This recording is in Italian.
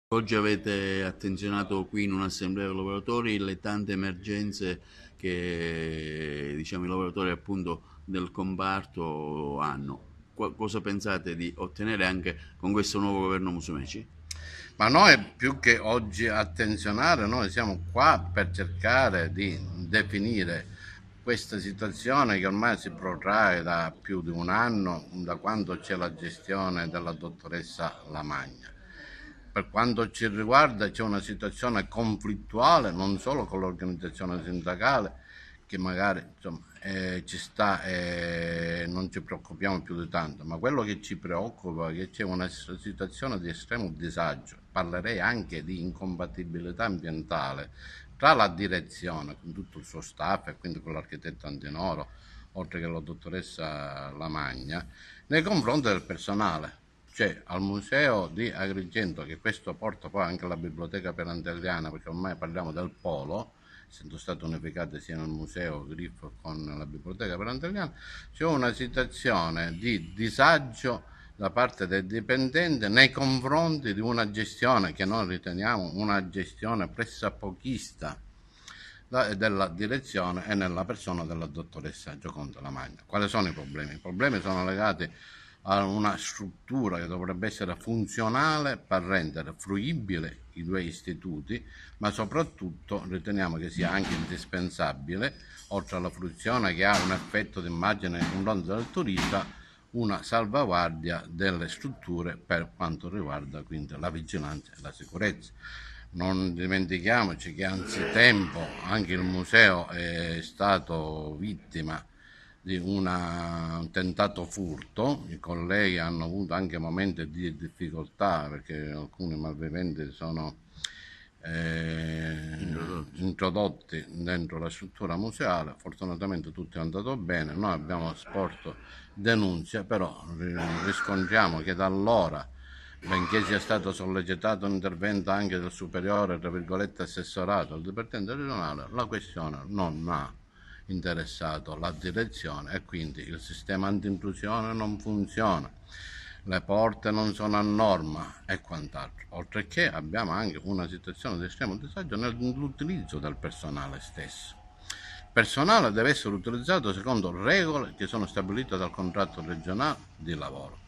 Oggi avete attenzionato qui in un'assemblea dei lavoratori le tante emergenze che diciamo, i lavoratori appunto del comparto hanno. Cosa pensate di ottenere anche con questo nuovo governo Musumeci? Ma noi più che oggi attenzionare, noi siamo qua per cercare di definire questa situazione che ormai si protrae da più di un anno, da quando c'è la gestione della dottoressa Lamagna. Per quanto ci riguarda c'è una situazione conflittuale non solo con l'organizzazione sindacale, che magari insomma, ci sta e non ci preoccupiamo più di tanto, ma quello che ci preoccupa è che c'è una situazione di estremo disagio, parlerei anche di incompatibilità ambientale tra la direzione, con tutto il suo staff e quindi con l'architetto Antinoro, oltre che la dottoressa Lamagna, nei confronti del personale. Cioè al museo di Agrigento, che questo porta poi anche alla biblioteca perantelliana, perché ormai parliamo del polo, essendo state unificate sia nel museo Griffo con la biblioteca perantelliana, c'è una situazione di disagio da parte del dipendente nei confronti di una gestione che noi riteniamo una gestione pressapochista della direzione e nella persona della dottoressa Gioconda Lamagna. Quali sono i problemi? I problemi sono legati a una struttura che dovrebbe essere funzionale per rendere fruibile i due istituti, ma soprattutto riteniamo che sia anche indispensabile, oltre alla fruizione che ha un effetto di immagine nei confronti del turista, una salvaguardia delle strutture per quanto riguarda quindi la vigilanza e la sicurezza. Non dimentichiamoci che anzitempo anche il museo è stato vittima di un tentato furto, i colleghi hanno avuto anche momenti di difficoltà perché alcuni malviventi sono Introdotti. introdotti dentro la struttura museale. Fortunatamente tutto è andato bene, noi abbiamo sporto denunce, però riscontriamo che da allora, benché sia stato sollecitato un intervento anche del superiore, tra virgolette, assessorato al Dipartimento regionale, la questione non ha interessato la direzione e quindi il sistema anti-intrusione non funziona, le porte non sono a norma e quant'altro. Oltre che abbiamo anche una situazione di estremo disagio nell'utilizzo del personale stesso. Il personale deve essere utilizzato secondo regole che sono stabilite dal contratto regionale di lavoro.